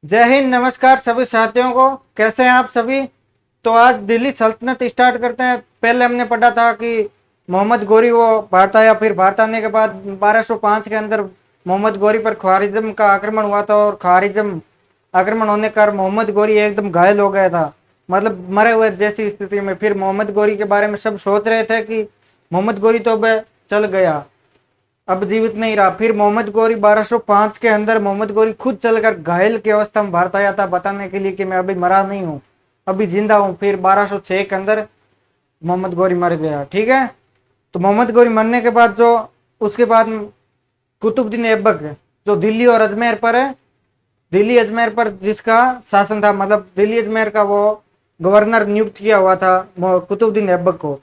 जय हिंद। नमस्कार सभी साथियों को। कैसे हैं आप सभी। तो आज दिल्ली सल्तनत स्टार्ट करते हैं। पहले हमने पढ़ा था कि मोहम्मद गोरी वो भारत आया, फिर भारत आने के बाद 1205 के अंदर मोहम्मद गोरी पर ख्वारिज्म का आक्रमण हुआ था और ख्वारिज्म आक्रमण होने के कारण मोहम्मद गोरी एकदम घायल हो गया था, मतलब मरे हुए जैसी स्थिति में। फिर मोहम्मद गोरी के बारे में सब सोच रहे थे कि मोहम्मद गोरी तो अब चल गया, अब जीवित नहीं रहा। फिर मोहम्मद गोरी 1205 के अंदर मोहम्मद गोरी खुद चलकर घायल की अवस्था में भारत आया था, बताने के लिए कि मैं अभी मरा नहीं हूँ, अभी जिंदा हूँ। फिर 1206 के अंदर मोहम्मद गोरी मर गया। ठीक है। तो मोहम्मद गोरी मरने के बाद जो उसके बाद कुतुबुद्दीन ऐबक जो दिल्ली और अजमेर पर है, दिल्ली अजमेर पर जिसका शासन था, मतलब दिल्ली अजमेर का वो गवर्नर नियुक्त किया हुआ था कुतुबुद्दीन ऐबक को।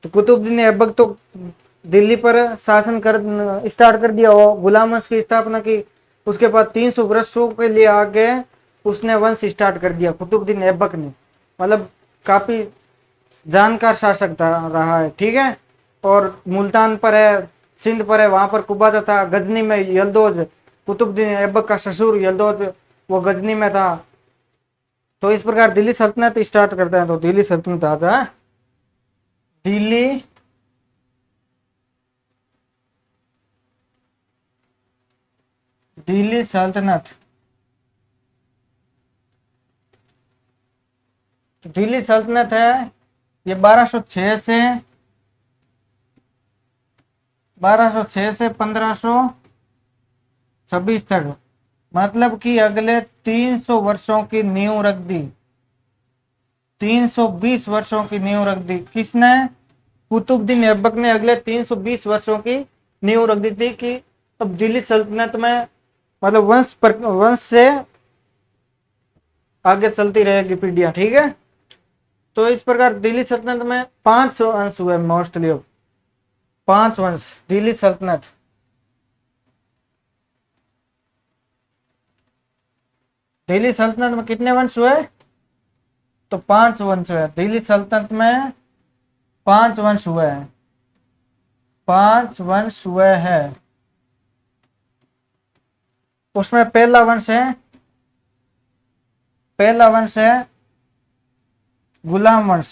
तो कुतुबुद्दीन ऐबक तो दिल्ली पर शासन कर स्टार्ट कर दिया, वो गुलाम वंश की स्थापना की। उसके बाद 300 वर्षों के लिए आगे उसने वंश स्टार्ट कर दिया कुतुबुद्दीन ऐबक ने, मतलब काफी जानकार शासक था रहा है। ठीक है। और मुल्तान पर है, सिंध पर है, वहां पर कुबाचा था, गजनी में यलदौज, कुतुबुद्दीन ऐबक का ससुर यलदौज वो गजनी में था। तो इस प्रकार दिल्ली सल्तनत स्टार्ट करते हैं। तो दिल्ली सल्तनत आता है। दिल्ली दिल्ली सल्तनत। तो दिल्ली सल्तनत है ये 1206 से 1526 तक, मतलब कि अगले 300 वर्षों की नींव रख दी। 320 वर्षों की नींव रख दी किसने? कुतुबुद्दीन ऐबक ने अगले 320 वर्षों की नींव रख दी थी कि अब दिल्ली सल्तनत में मतलब वंश से आगे चलती रहेगी पीढ़ियां। ठीक है। तो इस प्रकार दिल्ली सल्तनत में 5 वंश हुए मोस्टली। 5 वंश दिल्ली सल्तनत। दिल्ली सल्तनत में कितने वंश हुए? तो 5 वंश हुए दिल्ली सल्तनत में। 5 वंश हुए हैं। 5 वंश हुए हैं। उसमें पहला वंश है गुलाम वंश,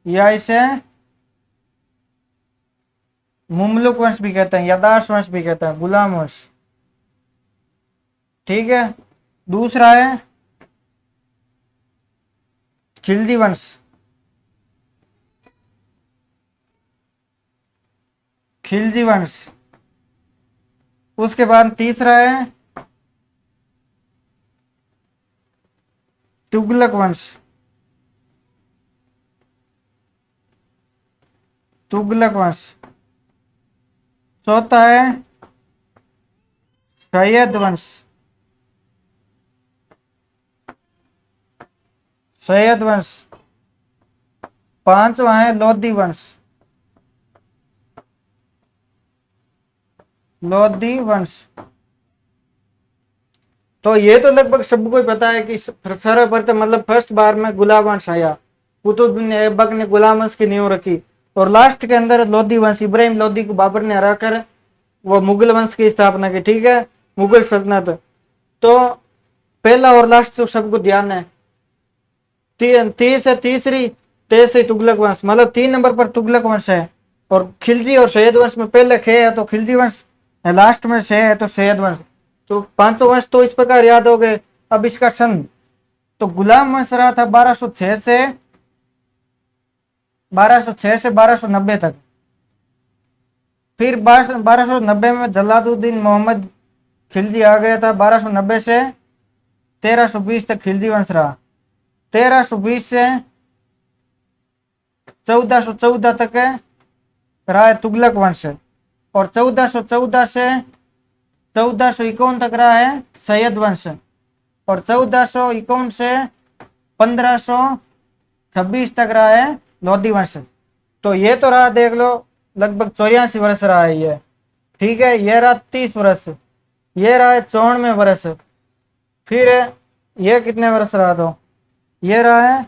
या इसे मुमलुक वंश भी कहते हैं, यादाश वंश भी कहते हैं, गुलाम वंश। ठीक है। दूसरा है खिलजी वंश। खिलजी वंश। उसके बाद तीसरा है तुगलक वंश। तुगलक वंश। चौथा है सैयद वंश। सैयद वंश। पांचवा है लोधी वंश। लोधी वंश। तो ये तो लगभग सबको ही पता है कि सर्वप्रथम मतलब फर्स्ट बार में गुलाम वंश आया, कुतुबुद्दीन ऐबक ने गुलाम वंश की नींव रखी। और लास्ट के अंदर लोधी वंश, इब्राहिम लोधी को बाबर ने हराकर वो मुगल वंश की स्थापना की। ठीक है। मुगल सल्तनत। तो पहला और लास्ट तो सबको ध्यान है। तीस है तीसरी, तेईस है तुगलक वंश, मतलब 3 नंबर पर तुगलक वंश है। और खिलजी और सैयद वंश में पहले खे है तो खिलजी वंश, लास्ट में शे है तो सैयद वंश। तो पांचों वंश तो इस प्रकार याद हो गए। अब इसका सन, तो गुलाम वंश रहा था 1206 से 1290 तक। फिर 1290 में जलालुद्दीन मोहम्मद खिलजी आ गया था। 1290 से 1320 तक खिलजी वंश रहा। 1320 से 1414 तक रहा है तुगलक वंश। और 1414 से 1451 तक रहा है सैयद वंश। और 1451 से 1526 तक रहा है लोधी वंश। तो ये तो रहा देख लो लगभग 84 वर्ष रहा है ये। ठीक है। ये रहा 30 वर्ष। ये रहा है 94 वर्ष। फिर ये कितने वर्ष रहा? तो ये रहा है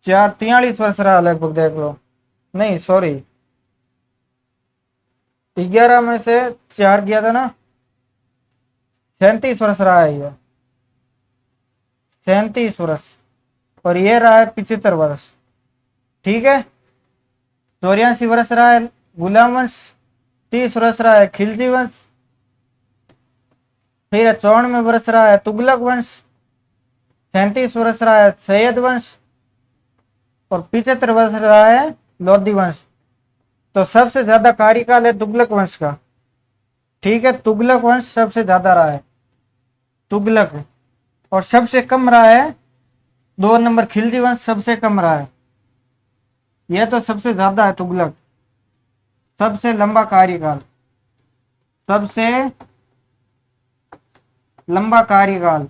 43 वर्ष रहा लगभग, देख लो। नहीं सॉरी, 11 में से 4 गया था ना, 37 वर्ष रहा है ये, 37 वर्ष। और ये रहा है 75 वर्ष। ठीक है, 84 वर्ष रहा है गुलाम वंश, 30 वर्ष रहा है खिलजी वंश, फिर 94 वर्ष रहा है तुगलक वंश, 37 वर्ष रहा है सैयद वंश, और 75 वर्ष रहा है लोधी वंश। तो सबसे ज्यादा कार्यकाल है तुगलक वंश का। ठीक है, तुगलक वंश सबसे ज्यादा रहा है, तुगलक। और सबसे कम रहा है 2 नंबर खिलजी वंश, सबसे कम रहा है। यह तो सबसे ज्यादा है तुगलक, सबसे लंबा कार्यकाल, सबसे लंबा कार्यकाल।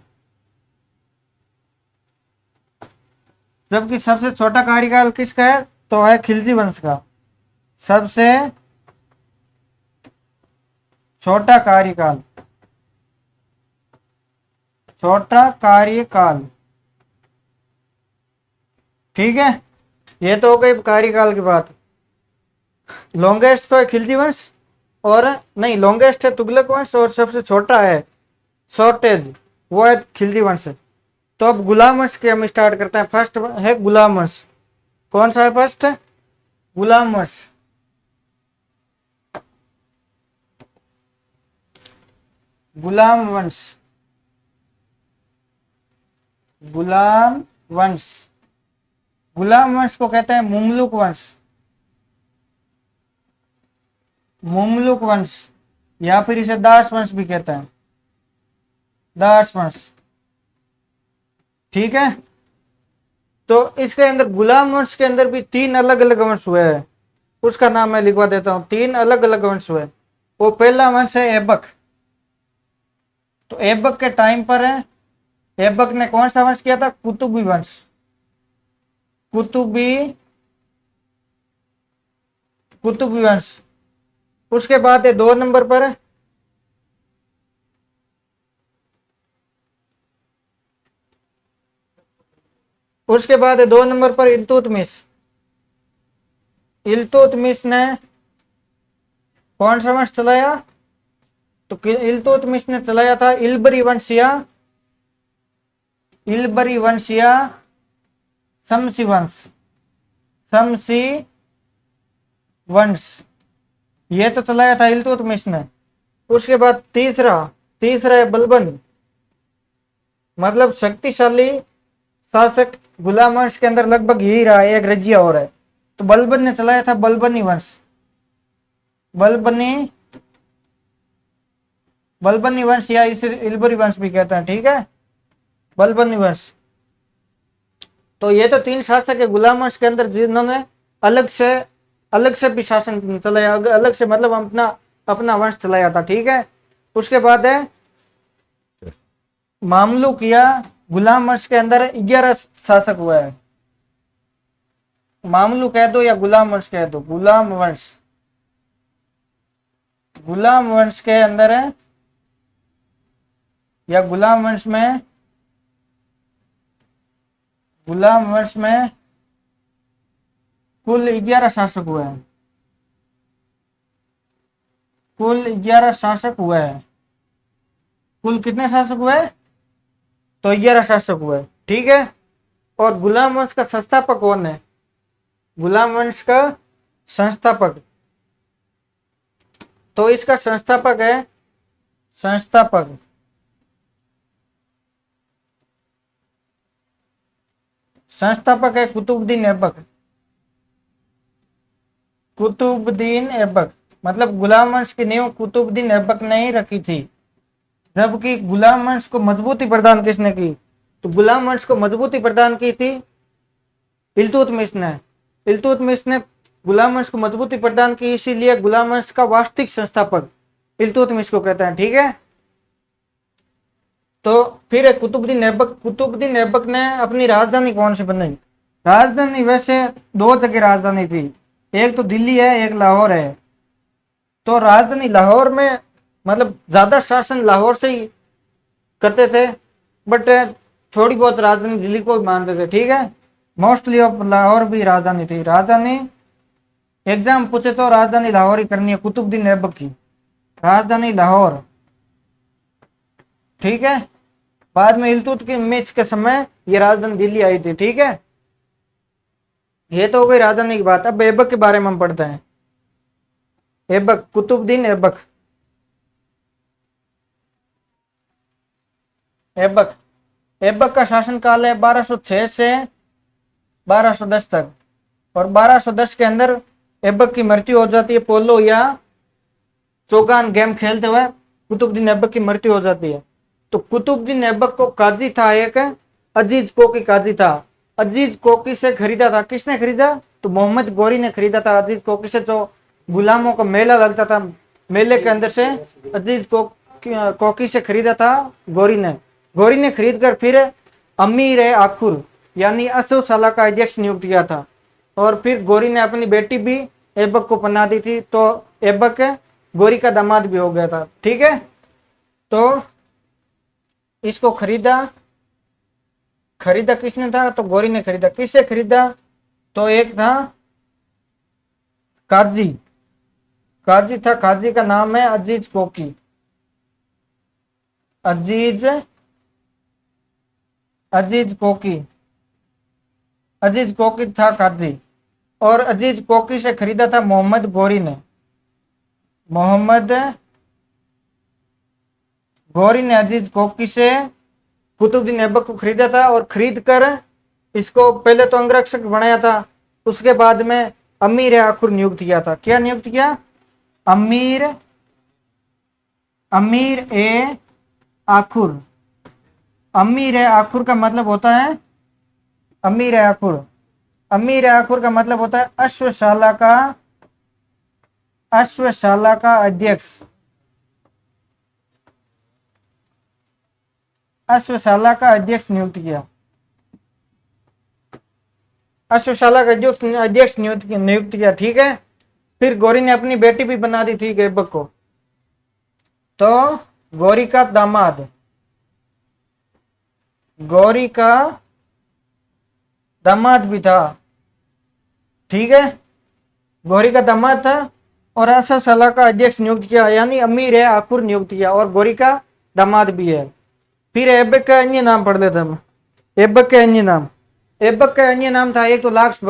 जबकि सबसे छोटा कार्यकाल किसका है, तो है खिलजी वंश का। सबसे छोटा कार्यकाल, छोटा कार्यकाल। ठीक है, ये तो हो गई कार्यकाल की बात। लॉन्गेस्ट तो है खिलजी वंश, और नहीं, लॉन्गेस्ट है तुगलक वंश, और सबसे छोटा है शॉर्टेज, वो है खिलजी वंश। तो अब गुलाम वंश के हम स्टार्ट करते हैं। फर्स्ट है गुलाम वंश। कौन सा है फर्स्ट? गुलाम वंश। गुलाम वंश, गुलाम वंश। गुलाम वंश को कहते हैं मुमलुक वंश, मुमलुक वंश, या फिर इसे दास वंश भी कहते हैं, दास वंश। ठीक है, तो इसके अंदर गुलाम वंश के अंदर भी 3 अलग अलग वंश हुए हैं। उसका नाम मैं लिखवा देता हूं, 3 अलग अलग वंश हुए। वो पहला वंश है ऐबक। तो ऐबक के टाइम पर है, ऐबक ने कौन सा वंश किया था? कुतुबी वंश, कुतुबी, कुतुबी वंश। उसके बाद है 2 नंबर पर उसके बाद है 2 नंबर पर इल्तुतमिश। इल्तुतमिश ने कौन सा वंश चलाया? तो इल्तुतमिश ने चलाया था इल्बरी वंश, या इल्बरी वंश, या शमसी वंश, शमसी वंश। ये तो चलाया था इल्तुतमिश ने। उसके बाद तीसरा है बलबन, मतलब शक्तिशाली शासक गुलाम वंश के अंदर लगभग यही रहा है, एक रजिया और है। तो बलबन ने चलाया था बलबनी वंश, बलबनी, बलबनी वंश, या इसे इल्बरी वंश भी कहते हैं। ठीक है, बलबनी वंश। तो ये तो 3 शासक है गुलाम वंश के अंदर जिन्होंने अलग से भी शासन चलाया, अलग से मतलब अपना अपना वंश चलाया था। ठीक है, उसके बाद है मामलुक या गुलाम वंश के अंदर 11 शासक हुआ है। मामलुक कह दो या गुलाम वंश कह दो, गुलाम वंश, गुलाम वंश के अंदर है, या गुलाम वंश में, गुलाम वंश में कुल 11 शासक हुए हैं, कुल 11 शासक हुए हैं। कुल कितने शासक हुए? तो 11 शासक हुए। ठीक है, और गुलाम वंश का संस्थापक कौन है? गुलाम वंश का संस्थापक, तो इसका संस्थापक है, संस्थापक संस्थापक है कुतुबुद्दीन ऐबक। कुतुबुद्दीन ऐबक, मतलब गुलाम वंश की नींव कुतुबुद्दीन ऐबक ने ही रखी थी। जबकि गुलाम वंश को मजबूती प्रदान किसने की? तो गुलाम वंश को मजबूती प्रदान की थी इल्तुतमिश ने। इल्तुतमिश ने गुलाम वंश को मजबूती प्रदान की, इसीलिए गुलाम वंश का वास्तविक संस्थापक इल्तुतमिश को कहते हैं। ठीक है, तो फिर कुतुबुद्दीन ऐबक। कुतुबुद्दीन ऐबक ने अपनी राजधानी कौन सी बनाई? राजधानी वैसे 2 जगह राजधानी थी, एक तो दिल्ली है, एक लाहौर है। तो राजधानी लाहौर में मतलब ज्यादा शासन लाहौर से ही करते थे, बट थोड़ी बहुत राजधानी दिल्ली को भी मानते थे। ठीक है, मोस्टली ऑफ लाहौर भी राजधानी थी। राजधानी एग्जाम पूछे तो राजधानी लाहौर ही करनी है, कुतुबुद्दीन ऐबक की राजधानी लाहौर। ठीक है, बाद में इल्तुतमिश के समय ये राजधानी दिल्ली आई थी। ठीक है, ये तो हो गई राजधानी की बात। अब ऐबक के बारे में हम पढ़ते हैं। ऐबक, कुतुबुद्दीन ऐबक। ऐबक ऐबक का शासनकाल है 1206 से 1210 तक। और 1210 के अंदर ऐबक की मृत्यु हो जाती है। पोलो या चौगान गेम खेलते हुए कुतुबुद्दीन ऐबक की मृत्यु हो जाती है। तो कुतुबुद्दीन ऐबक को काजी था एक, अजीज कोकी काजी था। अजीज कोकी से खरीदा था, किसने खरीदा? तो मोहम्मद गौरी ने खरीदा था अजीज कोकी से। जो गुलामों का मेला लगता था, मेले के अंदर से अजीज कोकी से खरीदा था गौरी ने। गौरी ने खरीद कर फिर अमीर आखुर यानी अशोक साला का अध्यक्ष नियुक्त किया था। और फिर गौरी ने अपनी बेटी भी ऐबक को पन्ना दी थी, तो ऐबक गौरी का दामाद भी हो गया था। ठीक है, तो इसको खरीदा किसने था? तो गौरी ने खरीदा। किससे खरीदा? तो एक था काजी था। काजी का नाम है अजीज कोकी। अजीज कोकी था काजी। और अजीज कोकी से खरीदा था मोहम्मद गौरी ने। अजीज कोकी से कुतुबुद्दीन ऐबक को खरीदा था। और खरीद कर इसको पहले तो अंगरक्षक बनाया था, उसके बाद में अमीर आखुर नियुक्त किया था। क्या नियुक्त किया? अमीर ए आखुर। अमीर ए आखुर का मतलब होता है अमीर का मतलब होता है अश्वशाला का अध्यक्ष। अश्वशाला का अध्यक्ष नियुक्त किया। अश्वशाला का अध्यक्ष नियुक्त किया। ठीक है, फिर गौरी ने अपनी बेटी भी बना दी थी ऐबक को। तो गौरी का दामाद भी था। ठीक है, गौरी का दामाद था और अश्वशाला का अध्यक्ष नियुक्त किया, यानी अमीर है आखुर नियुक्त किया, और गौरी का दामाद भी है। फिर ऐबक का अन्य नाम पढ़ लेते हम। ऐबक के अन्य नाम था एक तो लाख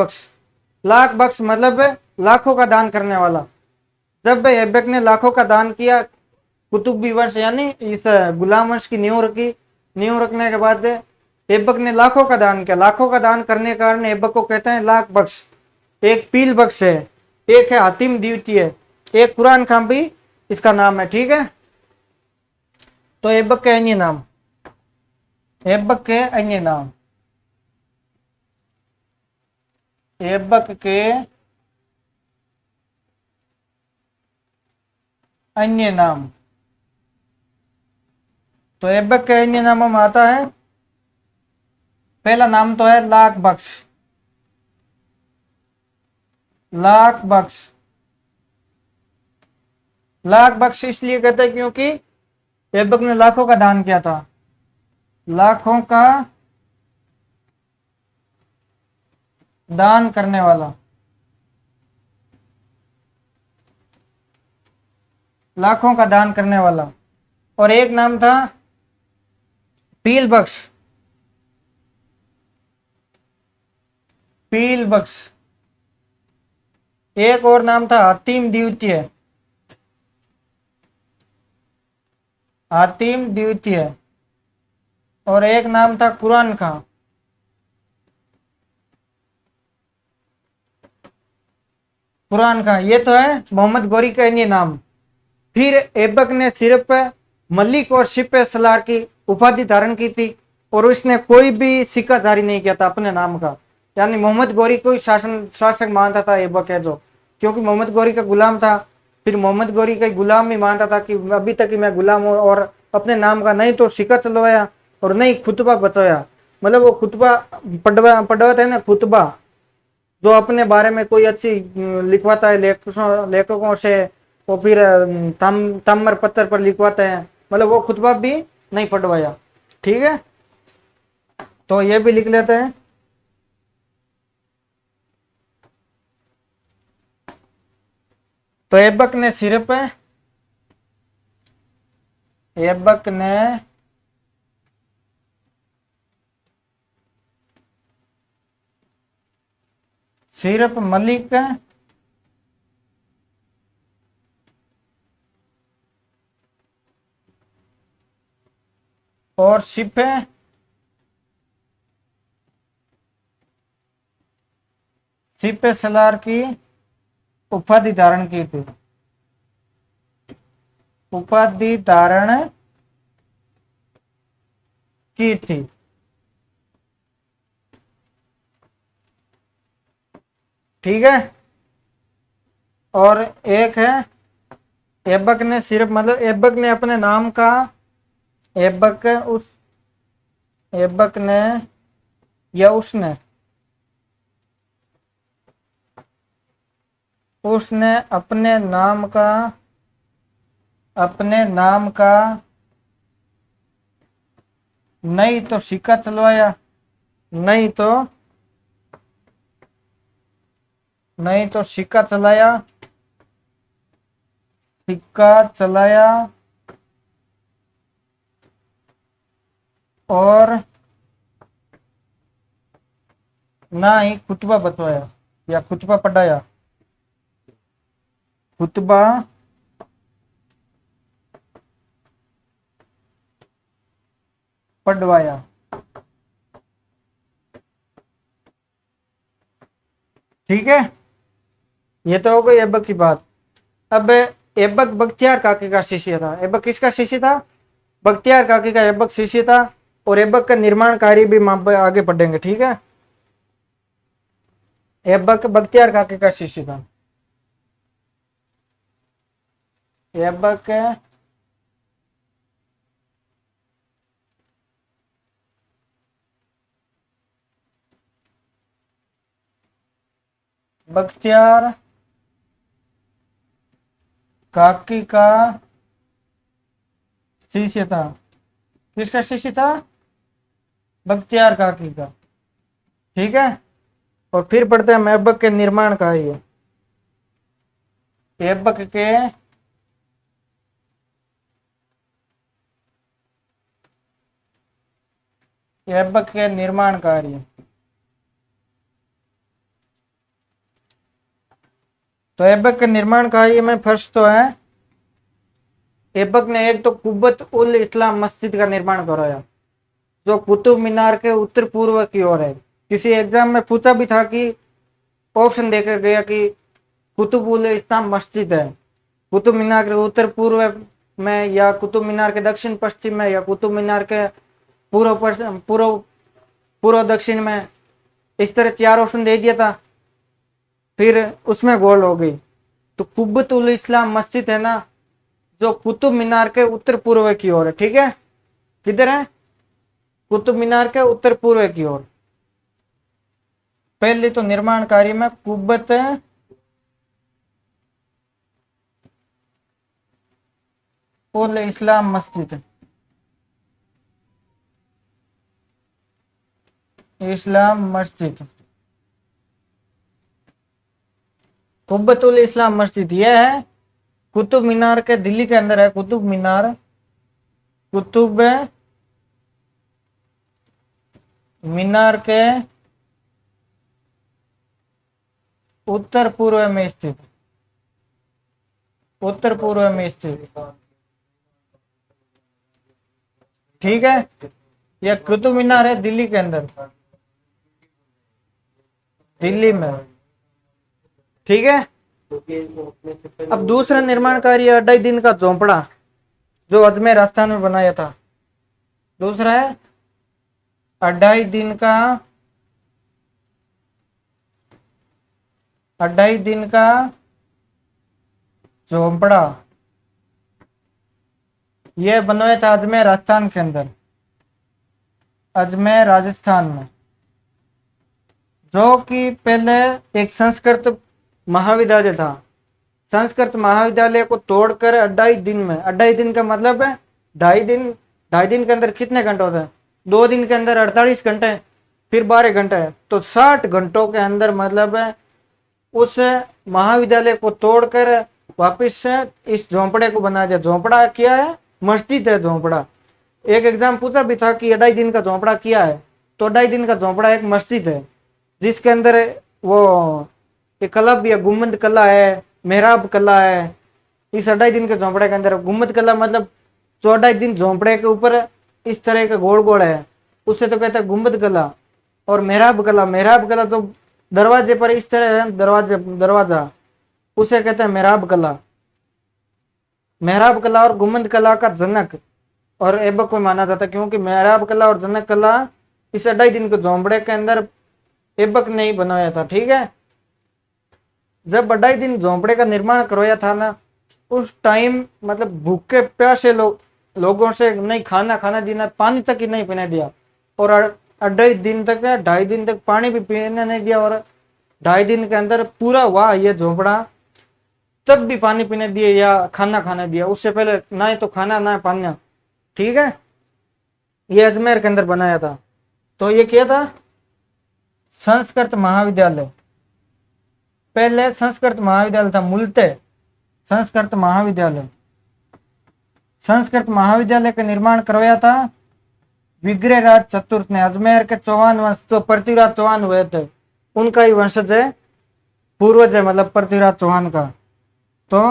बख्श मतलब लाखों का दान करने वाला। जब ऐबक ने लाखों का दान किया, कुतुबी वंश यानी इस गुलाम वंश की नींव रखने के बाद ऐबक ने लाखों का दान किया। लाखों का दान करने के कारण ऐबक को कहते हैं लाख बख्श। एक पील बख्श है, एक है हातिम द्वितीय, एक कुरान खां भी इसका नाम है। ठीक है, तो ऐबक के अन्य नाम। ऐबक के अन्य नाम तो ऐबक के अन्य नामों में आता है, पहला नाम तो है लाख बख्श इसलिए कहते हैं क्योंकि ऐबक ने लाखों का दान किया था। लाखों का दान करने वाला। और एक नाम था पील बख्श। एक और नाम था हातिम द्वितीय। और एक नाम था कुरान खां। ये तो है मोहम्मद गौरी का अन्य नाम। फिर ऐबक ने सिर्फ मलिक और शिपे सलार की उपाधि धारण की थी, और उसने कोई भी सिक्का जारी नहीं किया था अपने नाम का। यानी मोहम्मद गौरी को शासक मानता था ऐबक है जो, क्योंकि मोहम्मद गौरी का गुलाम था। फिर मोहम्मद गौरी का गुलाम भी मानता था कि अभी तक मैं गुलाम हूँ, और अपने नाम का नहीं तो सिक्का चलवाया और नहीं खुतबा बचाया। मतलब वो खुतबा पढ़वाते हैं ना, खुतबा जो अपने बारे में कोई अच्छी लिखवाता है लेखकों से, वो फिर ताम्र पत्थर पर लिखवाते हैं, मतलब वो खुतबा भी नहीं पढ़वाया। ठीक है, तो ये भी लिख लेते हैं। तो ऐबक ने सिर्फ मलिक और सिपे सलार की उपाधि धारण की थी। उपाधि धारण की थी। ठीक है। और एक है ऐबक ने सिर्फ मतलब ऐबक ने अपने नाम का ऐबक ने या उसने अपने नाम का नहीं तो सिक्का चलवाया, नहीं तो सिक्का चलाया और ना ही खुतबा बतवाया या खुतबा पढ़ाया। खुतबा पढ़वाया। ठीक है, ये तो हो गई ऐबक की बात। अब ऐबक बख्तियार काकी का शिष्य था। ऐबक किसका शिष्य था? बख्तियार काकी का ऐबक शिष्य था। और ऐबक का निर्माण कार्य भी आगे पढ़ेंगे। ठीक है, ऐबक बख्तियार काकी का शिष्य था। ऐबक बख्तियार काकी का शिष्य था। किसका शिष्य था? बख्तियार काकी का। ठीक है, और फिर पढ़ते हैं ऐबक के निर्माण कार्य। ऐबक के निर्माण कार्य। तो ऐबक के निर्माण कार्य में फर्स्ट तो है, ऐबक ने एक तो कुब्बत उल इस्लाम मस्जिद का निर्माण कराया, जो कुतुब मीनार के उत्तर पूर्व की ओर है। किसी एग्जाम में पूछा भी था कि ऑप्शन देकर गया कि कुतुब उल इस्लाम मस्जिद है कुतुब मीनार के उत्तर पूर्व में, या कुतुब मीनार के दक्षिण पश्चिम में, या कुतुब मीनार के पूर्व दक्षिण में। इस तरह 4 ऑप्शन दे दिया था, फिर उसमें गोल हो गई। तो कुब्बत उल इस्लाम मस्जिद है ना, जो कुतुब मीनार के उत्तर पूर्व की ओर है। ठीक है, किधर है? कुतुब मीनार के उत्तर पूर्व की ओर। पहले तो निर्माण कार्य में कुब्बत उल इस्लाम मस्जिद, कुब्बत उल इस्लाम मस्जिद यह है कुतुब मीनार के, दिल्ली के अंदर है कुतुब मीनार के उत्तर पूर्व में स्थित। ठीक है, यह कुतुब मीनार है दिल्ली के अंदर, दिल्ली में। ठीक है, अब दूसरा निर्माण कार्य 2.5 दिन का झोंपड़ा, जो अजमेर राजस्थान में बनाया था। दूसरा है 2.5 दिन का झोंपड़ा, यह बनवाया था अजमेर राजस्थान के अंदर, अजमेर राजस्थान में, जो कि पहले एक संस्कृत महाविद्यालय था। संस्कृत महाविद्यालय को तोड़कर 2.5 दिन में, 2.5 दिन का मतलब है 2.5 दिन के अंदर कितने घंटे होते हैं? 2 दिन के अंदर 48 घंटे, फिर 12 घंटे, तो 60 घंटों के अंदर मतलब है उस महाविद्यालय को तोड़कर वापिस से इस झोंपड़े को बना दिया। झोंपड़ा क्या है? मस्जिद है झोंपड़ा। एक एग्जाम पूछा भी था कि 2.5 दिन का झोंपड़ा क्या है, तो 2.5 दिन का झोंपड़ा एक मस्जिद है जिसके अंदर वो एक कला भी है, गुम्बद कला है, मेहराब कला है। इस 2.5 दिन के झोंपड़े के अंदर गुम्बद कला मतलब 2.5 दिन झोंपड़े के ऊपर इस तरह का गोल गोल है, उससे तो कहते हैं गुम्बद कला। और मेहराब कला, मेहराब कला तो दरवाजे पर इस तरह है, दरवाजे दरवाजा, उसे कहते हैं मेहराब कला। मेहराब कला और गुम्बद कला का जनक और ऐबक को माना जाता है, क्योंकि मेहराब कला और जनक कला इस 2.5 दिन के झोंपड़े के अंदर ऐबक ने ही बनाया था। ठीक है, जब 2.5 दिन झोंपड़े का निर्माण करवाया था ना, उस टाइम मतलब भूखे प्यासे लोगों से नहीं खाना खाना देना, पानी तक ही नहीं पीने दिया। और 2.5 दिन तक, 2.5 दिन तक पानी भी पीने नहीं दिया। और 2.5 दिन के अंदर पूरा हुआ ये झोंपड़ा, तब भी पानी पीने दिए या खाना खाने दिया, उससे पहले ना ही तो खाना ना पानी। ठीक है, ये अजमेर के अंदर बनाया था। तो ये क्या था? संस्कृत महाविद्यालय। पहले संस्कृत महाविद्यालय था मुल्ते, संस्कृत महाविद्यालय। संस्कृत महाविद्यालय का निर्माण करवाया था विग्रहराज चतुर्थ ने। अजमेर के चौहान वंश, तो पृथ्वीराज चौहान हुए थे, उनका ही वंशज है, पूर्वज है मतलब पृथ्वीराज चौहान का। तो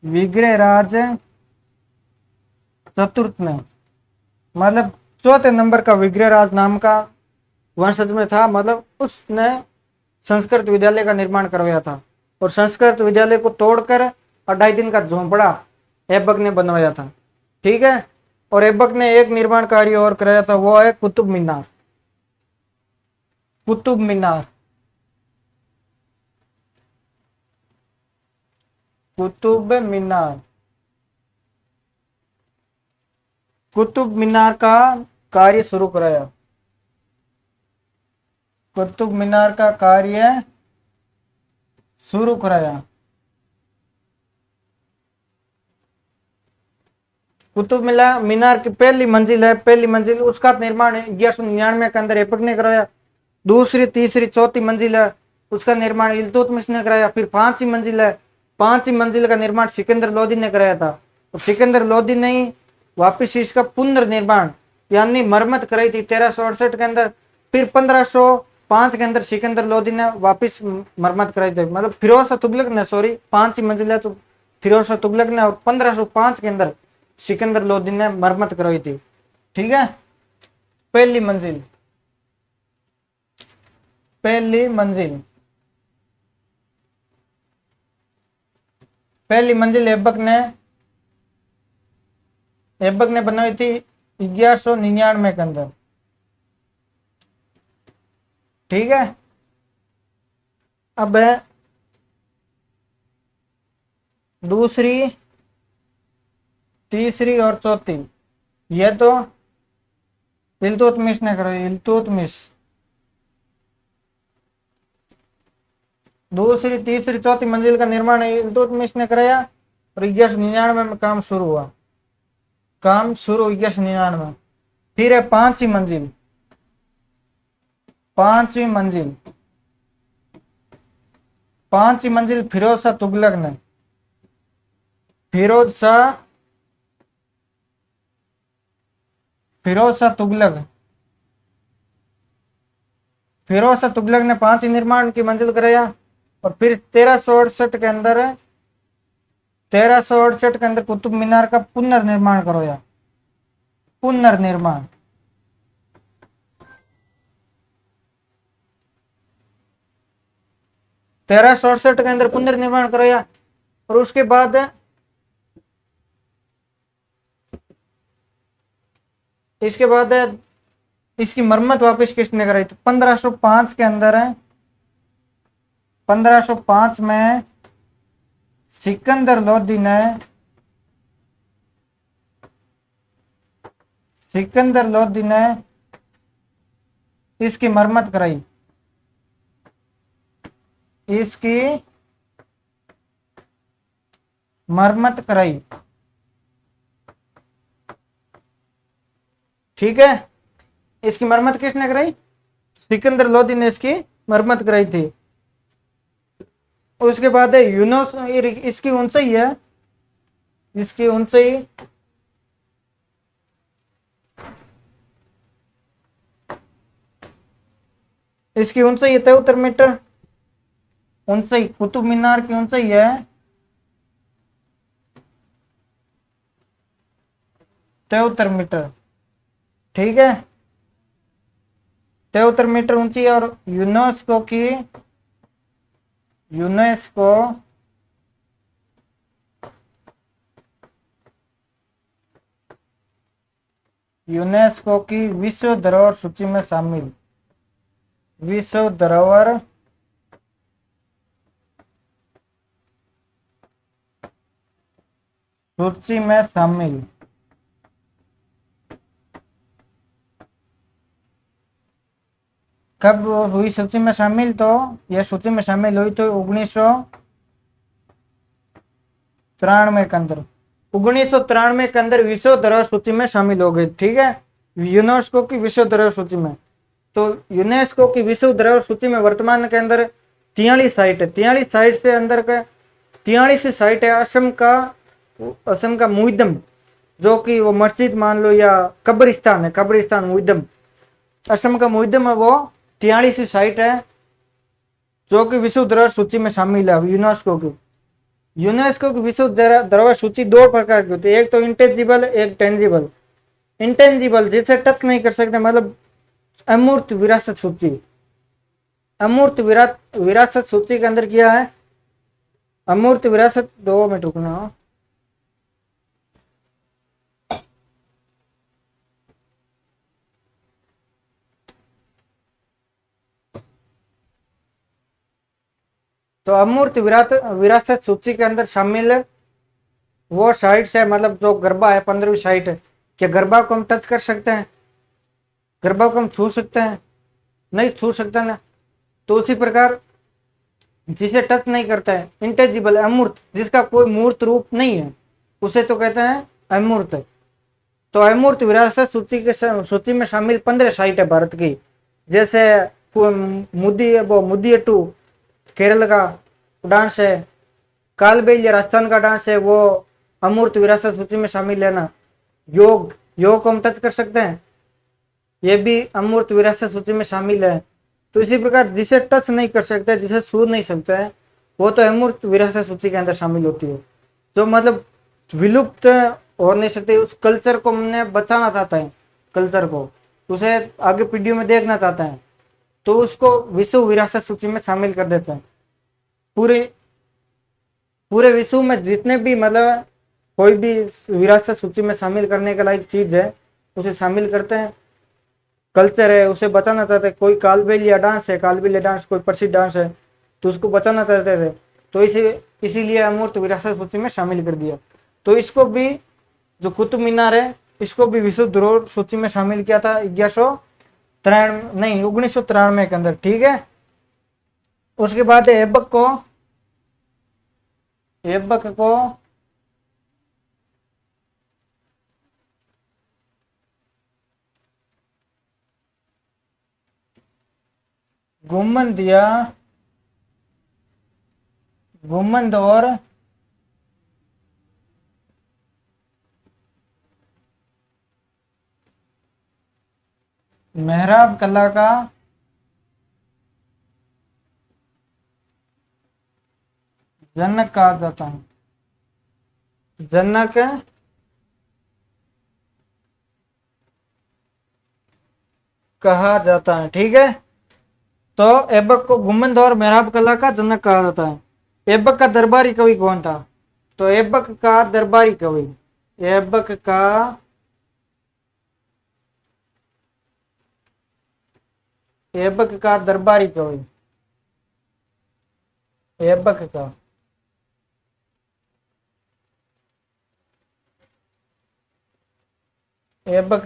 विग्रहराज चतुर्थ ने मतलब चौथे नंबर का विग्रहराज नाम का वंशज में था, मतलब उसने संस्कृत विद्यालय का निर्माण करवाया था। और संस्कृत विद्यालय को तोड़कर 2.5 दिन का झोंपड़ा ऐबक ने बनवाया था। ठीक है, और ऐबक ने एक निर्माण कार्य और कराया था, वो है कुतुब मीनार। कुतुब मीनार, कुतुब मीनार, कुतुब मीनार का कार्य शुरू कराया। कुतुब मीनार का कार्य शुरू कराया। कुतुब मीनार की पहली मंजिल है, पहली मंजिल उसका निर्माण 1199 के अंदर ऐबक ने कराया। दूसरी, तीसरी, चौथी मंजिल है, उसका निर्माण इल्तुतमिश ने कराया। फिर 5वीं मंजिल है, 5वीं मंजिल का निर्माण सिकंदर लोदी ने कराया था। और सिकंदर लोदी ने ही वापिस इसका पुनर्निर्माण यानी मरम्मत कराई थी 1368 के अंदर। फिर 1505 के अंदर सिकंदर लोदी ने वापिस मरम्मत कराई थी, मतलब फिरोज शाह तुगलक ने, सॉरी 5वीं मंजिल है तो फिरोज शाह तुगलक ने, और 1505 के अंदर सिकंदर लोदी ने मरम्मत करवाई थी। ठीक है, पहली मंजिल, पहली मंजिल, पहली मंजिल ऐबक ने बनाई थी 1199 के अंदर। ठीक है, अब दूसरी, तीसरी और चौथी, ये तो इल्तुतमिश ने कराई। इल्तुतमिश दूसरी, तीसरी, चौथी मंजिल का निर्माण इल्तुतमिश ने कराया। और 1199 में काम शुरू हुआ, काम शुरू 1199। फिर है 5वीं मंजिल, 5वीं मंजिल, 5वीं मंजिल फिरोज शाह तुगलक ने, फिरोज शाह तुगलक, फिरोज शाह तुगलक ने 5वीं निर्माण की मंजिल कराया। और फिर 1368 के अंदर, 1368 के अंदर कुतुब मीनार का पुनर्निर्माण करवाया। पुनर्निर्माण, 1368 के अंदर पुनर्निर्माण कराया। और उसके बाद इसके बाद इसकी मरम्मत वापस किसने कराई? तो 1505 के अंदर है, 1505 में सिकंदर लोदी ने, सिकंदर लोदी ने इसकी मरम्मत कराई, इसकी मरम्मत कराई। ठीक है, इसकी मरम्मत किसने कराई? सिकंदर लोदी ने इसकी मरम्मत कराई थी। उसके बाद है यूनोस, इसकी ऊंचाई है, इसकी ऊंचाई 73 मीटर। ऊंचाई कुतुब मीनार की ऊंचाई है 73 मीटर। ठीक है, 73 मीटर ऊंची। और यूनेस्को यूनेस्को की विश्व धरोहर सूची में शामिल, विश्व धरोहर सूची में शामिल। कब हुई सूची में शामिल? तो यह सूची में शामिल हुई तो 1993 के अंदर, 1993 के अंदर विश्व धरोहर सूची में शामिल हो गई। ठीक है, यूनेस्को की विश्व धरोहर सूची में। तो यूनेस्को की विश्व धरोहर सूची में वर्तमान के अंदर 43 साइट है। 43 साइट से अंदर का 43 साइट है असम का मुइदम, जो कि वो मस्जिद मान लो या कब्रिस्तान है, कब्रिस्तान मुइदम, असम का मुइदम है, वो 43 साइट है जो कि विश्व धरोहर सूची में शामिल है यूनेस्को की। यूनेस्को की विश्व धरोहर सूची दो प्रकार की होती है, एक तो इंटेंजिबल, एक टेंजिबल। इंटेंजिबल जिसे टच नहीं कर सकते, मतलब अमूर्त विरासत सूची। अमूर्त विरासत सूची के अंदर क्या है? अमूर्त विरासत, 2 मिनट रुकना। तो अमूर्त विरासत सूची के अंदर शामिल वो साइट्स है, मतलब जो गरबा है 15वीं साइट है। क्या गरबा को हम टच कर सकते हैं? गरबा को हम छू सकते हैं? नहीं छू सकते ना। तो उसी प्रकार जिसे टच नहीं करता है, इंटेजिबल, अमूर्त, जिसका कोई मूर्त रूप नहीं है, उसे तो कहते हैं अमूर्त। तो अमूर्त विरासत सूची में शामिल 15 साइट है भारत की, जैसे मुदियट्टू केरल का डांस है, कालबेलिया राजस्थान का डांस है, वो अमूर्त विरासत सूची में शामिल है ना। योग को हम टच कर सकते हैं, ये भी अमूर्त विरासत सूची में शामिल है। तो इसी प्रकार जिसे टच नहीं कर सकते, जिसे छू नहीं सकते हैं, वो तो अमूर्त विरासत सूची के अंदर शामिल होती है। जो मतलब विलुप्त हो नहीं सकते, उस कल्चर को हमने बचाना चाहता है, कल्चर को उसे आगे पीढ़ियों में देखना चाहता है, तो उसको विश्व विरासत सूची में शामिल कर देते हैं। पूरे विश्व में जितने भी मतलब कोई भी विरासत सूची में शामिल करने के लायक चीज है, उसे शामिल करते हैं। कल्चर है उसे बचाना चाहते हैं। कोई कालबेलिया डांस है, कालबेलिया डांस कोई प्रसिद्ध डांस है, तो उसको बचाना चाहते थे, तो इसीलिए अमूर्त विरासत सूची में शामिल कर दिया। तो इसको भी, जो कुतुब मीनार है, इसको भी विश्व धरोहर सूची में शामिल किया था 1993 के अंदर। ठीक है, उसके बाद ऐबक को गुम्बद और मेहराब कला का जनक कहा जाता है। जनक कहा जाता है। ठीक है, तो ऐबक को गुम्बद और मेहराब कला का जनक कहा जाता है। ऐबक का दरबारी कवि कौन था? तो ऐबक का दरबारी कवि, ऐबक का दरबारी कवि, ऐबक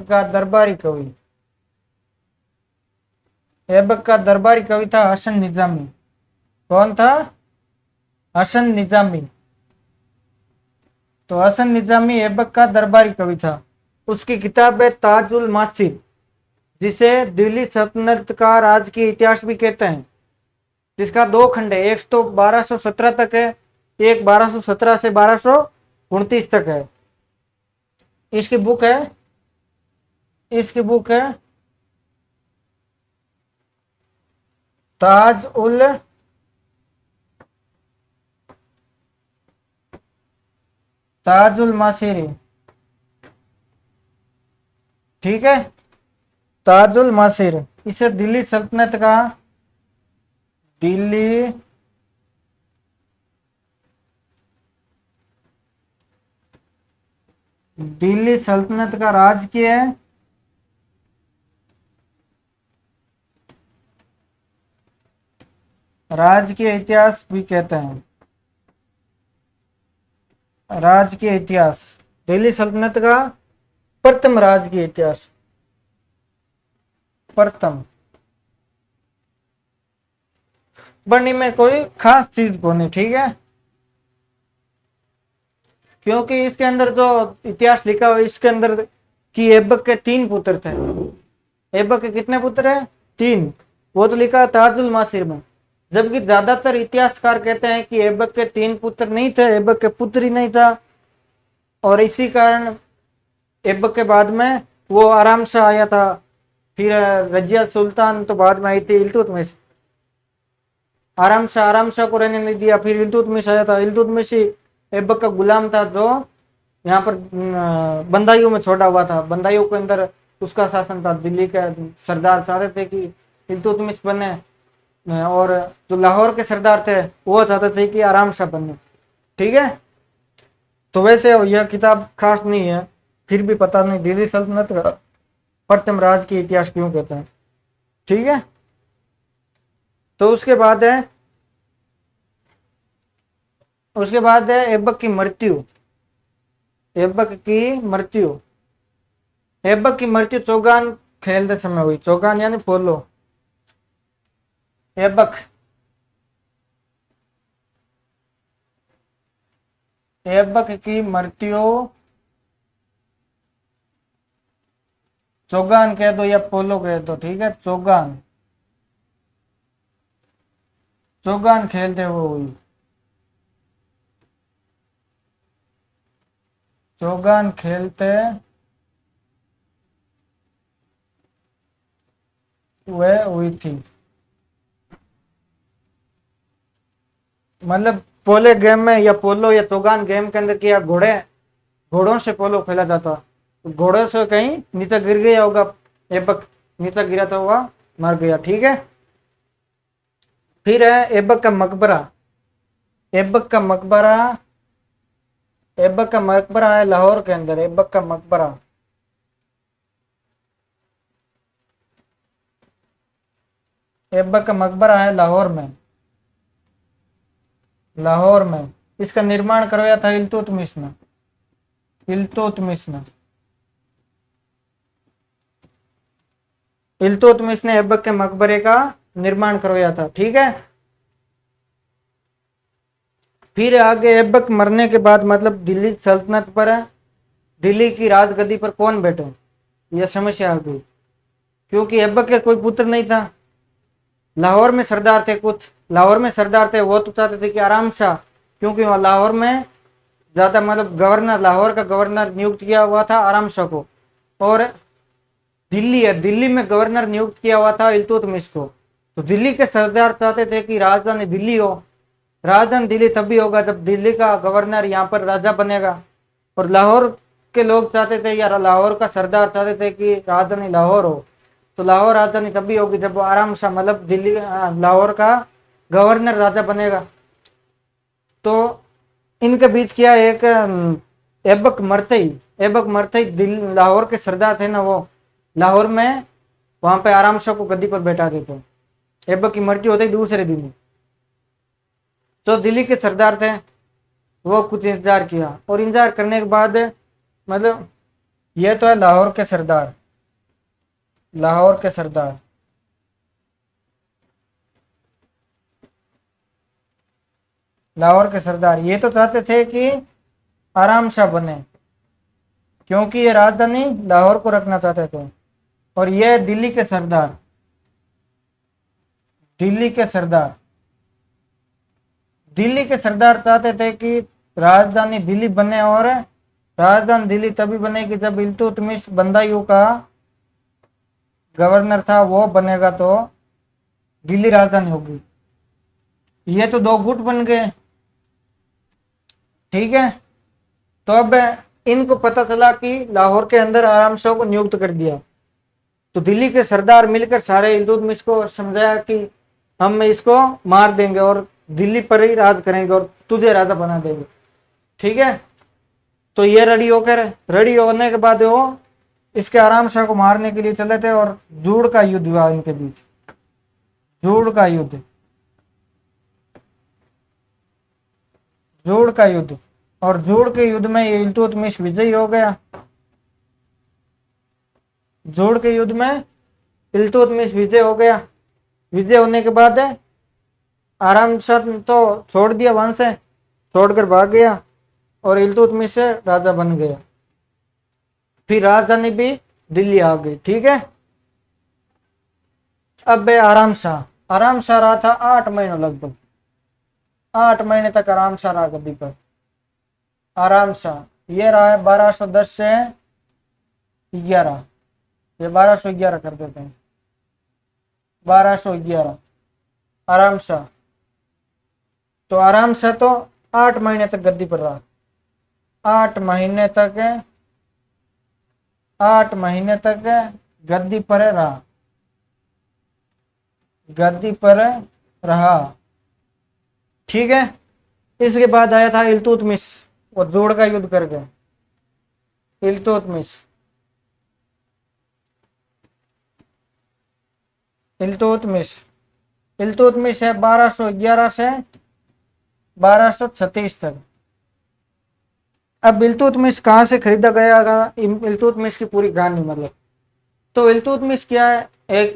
का दरबारी कवि, ऐबक का दरबारी कवि था हसन निजामी। कौन था? हसन निजामी। तो हसन निजामी ऐबक का दरबारी कवि था। उसकी किताब है ताजुल मासिर, जिसे दिल्ली सल्तनत का राजकीय इतिहास भी कहते हैं। जिसका दो खंड है, एक तो 1217 तक है, एक 1217 से 1229 तक है। इसकी बुक है, इसकी बुक है ताज उल ताजुल मासिरी, ठीक है, ताजुल मासिर। इसे दिल्ली सल्तनत का, दिल्ली दिल्ली सल्तनत का राजकीय राजकीय इतिहास भी कहते हैं। राजकीय इतिहास, दिल्ली सल्तनत का प्रथम राजकीय इतिहास, प्रथम। बनी में कोई खास चीज को नहीं, ठीक है, क्योंकि इसके अंदर जो इतिहास लिखा हुआ इसके अंदर कि ऐबक के 3 पुत्र थे। ऐबक के कितने पुत्र है? 3। वो तो लिखा ताजुल मासिर में, जबकि ज्यादातर इतिहासकार कहते हैं कि ऐबक के 3 पुत्र नहीं थे, ऐबक के पुत्र ही नहीं था, और इसी कारण ऐबक के बाद में वो आराम से आया था। फिर रजिया सुल्तान तो बाद में आई थी, इल्तुतमिश आराम शाह को रहने नहीं दिया। फिर इल्तुतमिश आया था, इल्तुतमिश ऐबक का गुलाम था जो यहाँ पर बंदाइयों में छोड़ा हुआ था। बंदाइयों के अंदर उसका शासन था। दिल्ली के सरदार चाहते थे कि इल्तुतमिश बने, और जो लाहौर के सरदार थे वो चाहते थे कि आराम शाह बने, ठीक है। तो वैसे यह किताब खास नहीं है, फिर भी पता नहीं दिल्ली सल्तनत का प्रथम राज की इतिहास क्यों कहते हैं, ठीक है। तो उसके बाद है ऐबक की मृत्यु। ऐबक की मृत्यु, ऐबक की मृत्यु चौगान खेलते समय हुई। चौगान यानी पोलो। ऐबक की मृत्यु चौगान कह दो या पोलो कह दो, ठीक है, चौगान खेलते हुए हुई। चौगान खेलते हुए हुई थी। मतलब पोले गेम में या पोलो या चौगान गेम के अंदर किया, घोड़ों से पोलो खेला जाता, तो घोड़ों से कहीं नीचे गिर गया होगा, ऐबक नीचे गिरा था हुआ मर गया, ठीक है। फिर है ऐबक का मकबरा। ऐबक का मकबरा, ऐबक का मकबरा है लाहौर के अंदर। ऐबक का मकबरा, ऐबक का मकबरा है लाहौर में। लाहौर में इसका निर्माण करवाया था इल्तुतमिश ने। इल्तुतमिश ने इल्तुतमिश ने ऐबक के मकबरे का निर्माण करवाया था, ठीक है। फिर आगे ऐबक मरने के बाद मतलब दिल्ली सल्तनत पर, दिल्ली की राजगद्दी पर कौन बैठे, यह समस्या आ गई, क्योंकि ऐबक के कोई पुत्र नहीं था। लाहौर में सरदार थे, कुछ लाहौर में सरदार थे, वो तो चाहते थे कि आराम शाह, क्योंकि वहां लाहौर में ज्यादा मतलब गवर्नर, लाहौर का गवर्नर नियुक्त किया हुआ था आराम शाह को, और दिल्ली में गवर्नर नियुक्त किया हुआ था इल्तुतमिश को। तो दिल्ली के सरदार चाहते थे कि राजधानी दिल्ली हो। राजधानी दिल्ली तभी होगा जब दिल्ली का गवर्नर यहाँ पर राजा बनेगा, और लाहौर के लोग चाहते थे या लाहौर का सरदार चाहते थे कि राजधानी लाहौर हो। तो लाहौर राजधानी तभी होगी जब आराम शाह मतलब दिल्ली लाहौर का गवर्नर राजा बनेगा। तो इनके बीच किया एक ऐबक मरते ही लाहौर के सरदार थे ना, वो लाहौर में वहां पे आराम शाह को गद्दी पर बैठा देते। ऐबक की मृत्यु होते ही दूसरे दिन जो दिल्ली के सरदार थे वो कुछ इंतजार किया, और इंतजार करने के बाद मतलब यह तो है लाहौर के सरदार, लाहौर के सरदार लाहौर के सरदार ये तो चाहते थे कि आराम शाह बने, क्योंकि ये राजधानी लाहौर को रखना चाहते थे। और ये दिल्ली के सरदार दिल्ली के सरदार चाहते थे कि राजधानी दिल्ली बने, और राजधानी दिल्ली तभी बनेगी जब इल्तुतमिश बंदायूं का गवर्नर था वो बनेगा तो दिल्ली राजधानी होगी। ये तो दो गुट बन गए, ठीक है। तो अब इनको पता चला कि लाहौर के अंदर आराम शाह को नियुक्त कर दिया, तो दिल्ली के सरदार मिलकर सारे इल्तुतमिश को समझाया कि हम इसको मार देंगे और दिल्ली पर ही राज करेंगे और तुझे राजा बना देंगे, ठीक है। तो ये रेडी होने के बाद वो इसके आराम शाह को मारने के लिए चले थे, और जूड़ का युद्ध हुआ इनके बीच, जूड़ का युद्ध, जूड़ का युद्ध। और जूड़ के युद्ध में ये इल्तुतमिश विजयी हो गया। जूड़ के युद्ध में इल्तुतमिश विजय हो गया। विजय होने के बाद आराम शाह तो छोड़ दिया, वहां से छोड़कर भाग गया और इल्तुतमिश राजा बन गया। फिर राजधानी भी दिल्ली आ गई, ठीक है। अब आराम शाह रहा था 8 महीनों, लगभग 8 महीने तक आराम शाह रहा गद्दी पर। आराम शाह ये रहा है 1210 से 11, ये 1211 कर देते हैं, 1211 आराम शाह। तो आराम शाह तो 8 महीने तक गद्दी पर रहा, 8 महीने तक, 8 महीने तक गद्दी पर रहा, गद्दी पर रहा, ठीक है। इसके बाद आया था इल्तुतमिश, वो जोड़ का युद्ध कर गए। इल्तुतमिश इल्तुतमिश है 1211 से 1236 तक। अब इल्तुतमिश कहाँ से खरीदा गया था, इल्तुतमिश की पूरी कहानी मतलब। तो इल्तुतमिश क्या है, एक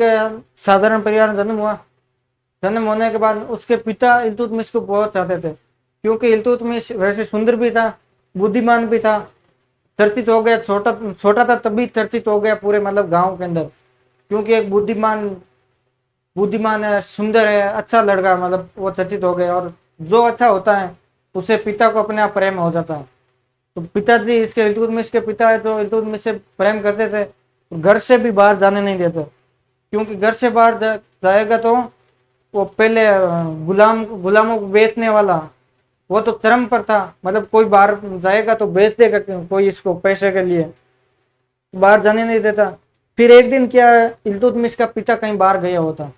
साधारण परिवार में जन्म हुआ। जन्म होने के बाद उसके पिता इल्तुतमिश को बहुत चाहते थे, क्योंकि इल्तुतमिश वैसे सुंदर भी था, बुद्धिमान भी था, चर्चित हो गया, छोटा था तभी चर्चित हो गया पूरे मतलब गांव के अंदर, क्योंकि एक बुद्धिमान है, सुंदर है, अच्छा लड़का, मतलब वो चर्चित हो गया। और जो अच्छा होता है उसे पिता को अपने आप प्रेम हो जाता है। तो पिताजी इसके इल्तुतमिश के पिता है तो इल्तुतमिश से प्रेम करते थे, घर से भी बाहर जाने नहीं देते, क्योंकि घर से बाहर जाएगा तो वो पहले गुलामों को बेचने वाला, वो तो चरम पर था, मतलब कोई बाहर जाएगा तो बेच देगा कोई इसको पैसे के लिए, बाहर जाने नहीं देता। फिर एक दिन क्या है, इल्तुतमिश का पिता कहीं बाहर गया होता,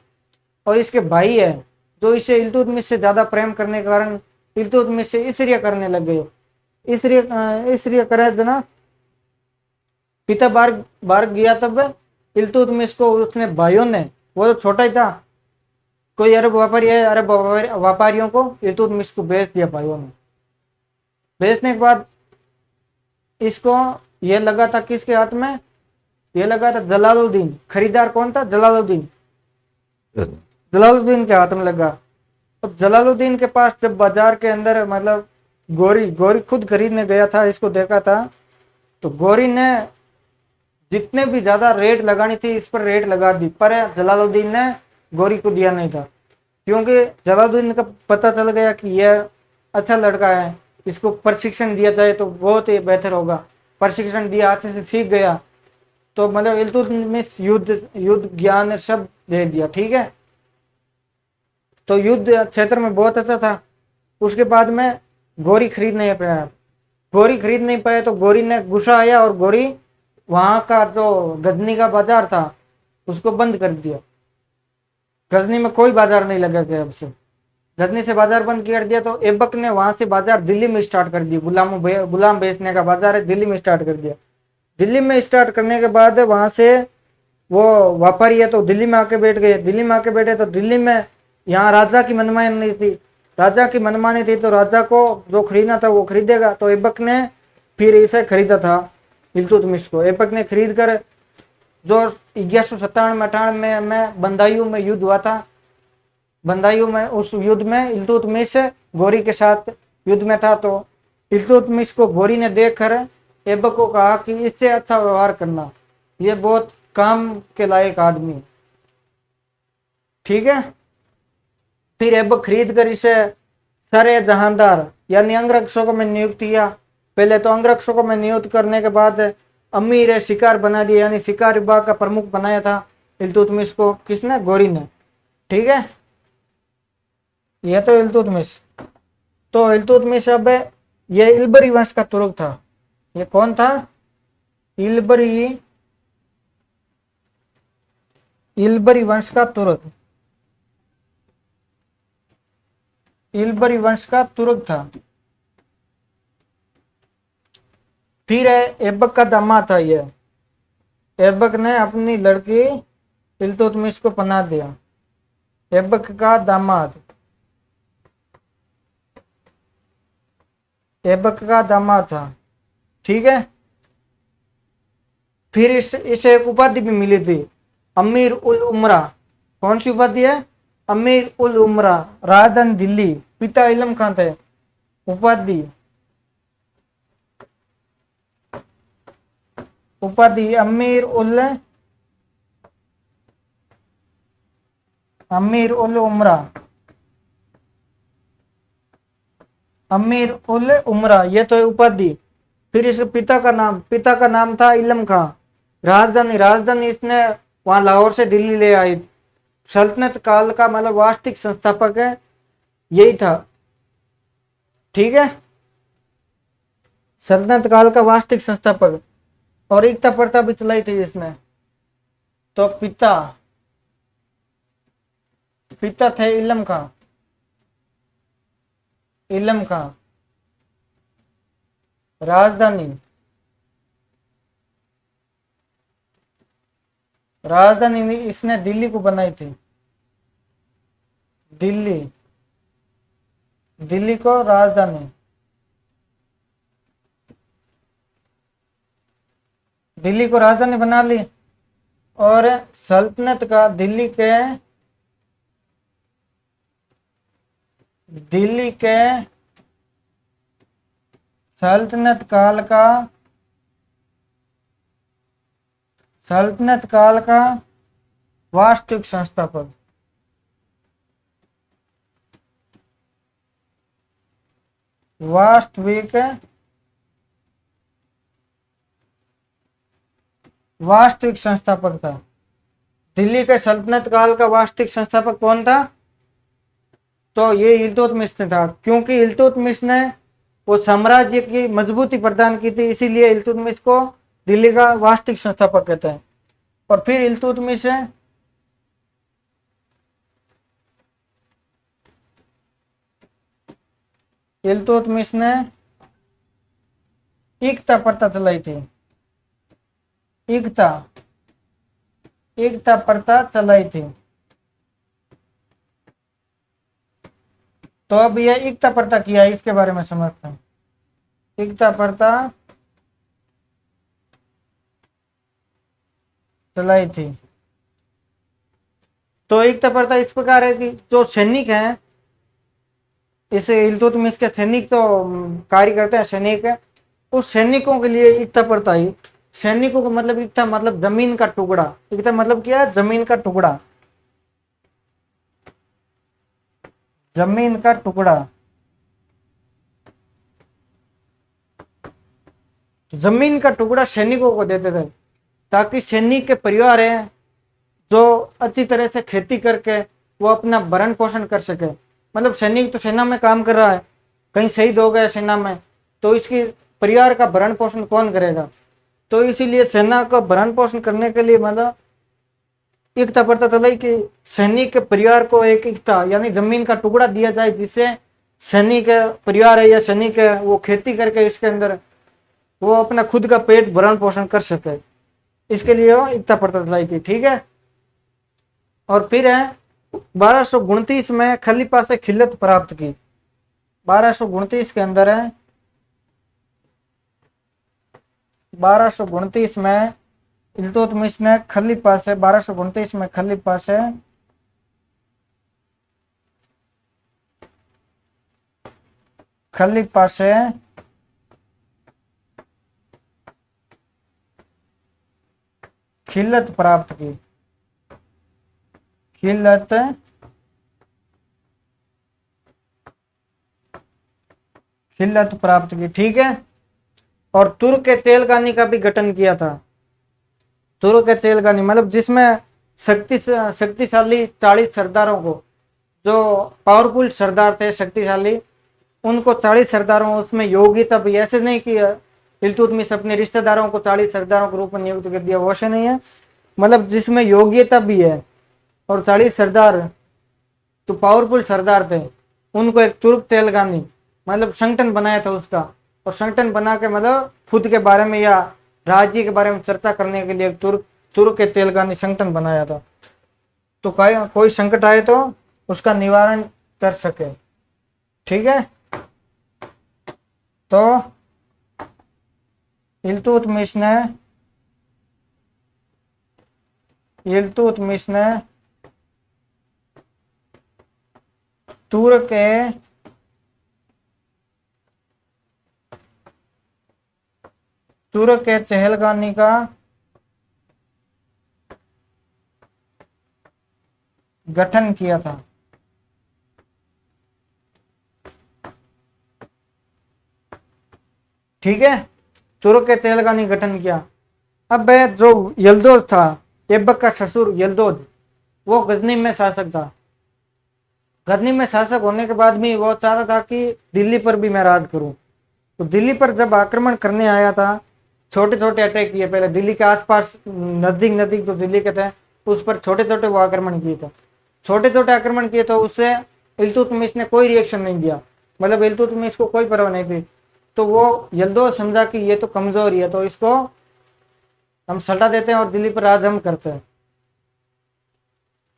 और इसके भाई है जो इसे इल्तुतमिश से ज्यादा प्रेम करने के कारण इल्तुतमिश से ईर्ष्या करने लग गए। ईर्ष्या करे जना, पिता बाहर गया तब इल्तुतमिश को उसने भाइयों ने, वो तो छोटा ही था, कोई अरब व्यापारी है, अरब व्यापारियों को इल्तुतमिश को बेच दिया भाइयों ने। बेचने के बाद इसको ये लगा था किसके हाथ में, ये लगा था जलालुद्दीन। खरीदार कौन था, जलालुद्दीन के हाथ में लगा। तो जलालुद्दीन के पास जब बाजार के अंदर मतलब गोरी खुद खरीदने गया था, इसको देखा था, तो गोरी ने जितने भी ज्यादा रेट लगानी थी इस पर रेट लगा दी, पर जलालुद्दीन ने गोरी को दिया नहीं था, क्योंकि जलालुद्दीन का पता चल गया कि यह अच्छा लड़का है, इसको प्रशिक्षण दिया जाए तो बहुत ही बेहतर होगा। प्रशिक्षण दिया, अच्छे से सीख गया, तो मतलब इल्तुतमिश युद्ध ज्ञान सब दे दिया, ठीक है। तो युद्ध क्षेत्र में बहुत अच्छा था। उसके बाद में गोरी खरीद नहीं पाया, तो गोरी ने गुस्सा आया और गोरी वहां का जो गजनी का बाजार था उसको बंद कर दिया। गजनी में कोई बाजार नहीं लगा गया, अब से गजनी से बाजार बंद कर दिया। तो ऐबक ने वहां से बाजार दिल्ली में स्टार्ट कर दिया, गुलाम बेचने का बाजार है, दिल्ली में स्टार्ट कर दिया। दिल्ली में स्टार्ट करने के बाद वहां से वो व्यापारी है तो दिल्ली में आके बैठ गए। दिल्ली में आके बैठे तो दिल्ली में यहाँ राजा की मनमानी नहीं थी, तो राजा को जो खरीदना था वो खरीदेगा। तो ऐबक ने फिर इसे खरीदा था इल्तुतमिश को। ऐबक ने खरीद कर, जो 1197-98 में बंदायूं में युद्ध हुआ था, बंदायूं में उस युद्ध में इल्तुतमिश गोरी के साथ युद्ध में था। तो इल्तुतमिश को गोरी ने देखकर ऐबक को कहा कि इससे अच्छा व्यवहार करना, ये बहुत काम के लायक आदमी, ठीक है। फिर ऐबक खरीद कर इसे सरे जहांदार यानी अंगरक्षकों में नियुक्त किया। पहले तो अंगरक्षकों में नियुक्त करने के बाद अमीर शिकार बना दिया, यानी शिकार विभाग का प्रमुख बनाया था इल्तुतमिश को। किसने? गोरी ने। ठीक है, यह तो इल्तुतमिश। तो इल्तुतमिश अब ये इल्बरी वंश का तुर्क था। ये कौन था? इल्बरी वंश का तुर्क। इल्बरी वंश का तुर्क था। फिर ऐबक का दामाद था ये। ऐबक ने अपनी लड़की इल्तुतमिश को पनाह दिया। ऐबक का दामाद, ऐबक का दामाद था। ठीक है, फिर इसे एक उपाधि भी मिली थी, अमीर उल उमरा। कौन सी उपाधि है? अमीर उल उमरा, राजधानी दिल्ली। पिता इलम खान थे। उपाधि अमीर उल उमरा, अमीर उल उमरा, ये तो है उपाधि। फिर इसके पिता का नाम था इलम खां। राजधानी इसने वहां लाहौर से दिल्ली ले आई। सल्तनत काल का मतलब वास्तविक संस्थापक है यही था। ठीक है, सल्तनत काल का वास्तविक संस्थापक। और एकता प्रथा भी चलाई थी इसने। तो पिता थे इलम खां। राजधानी इसने दिल्ली को बनाई थी। दिल्ली को राजधानी, बना ली। और सल्तनत का दिल्ली के सल्तनत काल का वास्तविक संस्थापक। वास्तविक संस्थापक था। दिल्ली के सल्तनत काल का वास्तविक संस्थापक कौन था? तो ये इल्तुतमिश था, क्योंकि इल्तुतमिश ने वो साम्राज्य की मजबूती प्रदान की थी, इसीलिए इल्तुतमिश को दिल्ली का वास्तविक संस्थापक कहते हैं। और फिर इल्तुतमिश ने एकता प्रथा चलाई थी। एकता प्रथा चलाई थी। तो अब यह एकता प्रथा किया है, इसके बारे में समझते हैं। एकता प्रथा चलाई थी। तो एकता प्रथा इस प्रकार है कि जो सैनिक हैं, इस इल्तुतमिश के सैनिक तो कार्य करते हैं, सैनिक है, उस सैनिकों के लिए एकता प्रथा ही। सैनिकों का मतलब एकता मतलब जमीन का टुकड़ा। एकता मतलब क्या है? जमीन का टुकड़ा। जमीन का टुकड़ा, जमीन का टुकड़ा सैनिकों को देते थे, ताकि सैनिक के परिवार है जो अच्छी तरह से खेती करके वो अपना भरण पोषण कर सके। मतलब सैनिक तो सेना में काम कर रहा है, कहीं शहीद हो गया सेना में, तो इसकी परिवार का भरण पोषण कौन करेगा? तो इसीलिए सेना का भरण पोषण करने के लिए मतलब एकता प्रथा चलाई कि सैनिक के परिवार को एक एकता यानी जमीन का टुकड़ा दिया जाए, जिससे सैनिक परिवार है या सैनिक है वो खेती करके इसके अंदर वो अपना खुद का पेट भरण पोषण कर सके। इसके लिए वो एकता प्रथा चलाई थी। ठीक है, और फिर है 1229 में खलीफा से खिलत प्राप्त की। 1229 के अंदर है, 1229 में इल्तुतमिश ने खलीफा से 1229 में खलीफा से खिलत प्राप्त की। खिलत खिल्लत प्राप्त की, ठीक है। और तुर्क के तेलगानी का भी गठन किया था। तुर्क के तेलगानी मतलब जिसमें शक्तिशाली 40 सरदारों को, जो पावरफुल सरदार थे शक्तिशाली, उनको 40 सरदारों, उसमें योग्यता भी ऐसे नहीं कि इल्तुतमिश अपने रिश्तेदारों को 40 सरदारों के रूप में नियुक्त कर दिया, वैसे नहीं है। मतलब जिसमें योग्यता भी है और 40 सरदार जो पावरफुल सरदार थे, उनको एक तुर्क तेलगानी मतलब संगठन बनाया था उसका। और संगठन बना के मतलब खुद के बारे में या राज्य के बारे में चर्चा करने के लिए तुर्क तुर्क के तेलगानी संगठन बनाया था। तो कोई संकट आए तो उसका निवारण कर सके, ठीक है। तो इल्तुतमिश ने तुर्क के चहलगानी का गठन किया था। ठीक है, तुर्क के चहलगानी गठन किया। अब जो यल्दोज था, ऐबक का ससुर यल्दोज, वो गजनी में शासक था। गजनी में शासक होने के बाद भी वो चाहता था कि दिल्ली पर भी मैं राज करूं। तो दिल्ली पर जब आक्रमण करने आया था, छोटे छोटे अटैक किए पहले दिल्ली के आसपास, नजदीक नजदीक जो दिल्ली के थे उस पर छोटे छोटे वो आक्रमण किए थे। छोटे छोटे आक्रमण किए तो उससे इल्तुतमिश ने कोई रिएक्शन नहीं दिया, मतलब इल्तुतमिश को कोई परवाह नहीं थी। तो वो यल्दोज समझा कि ये तो कमजोर है, तो इसको हम सल्टा देते हैं और दिल्ली पर राज हम करते हैं।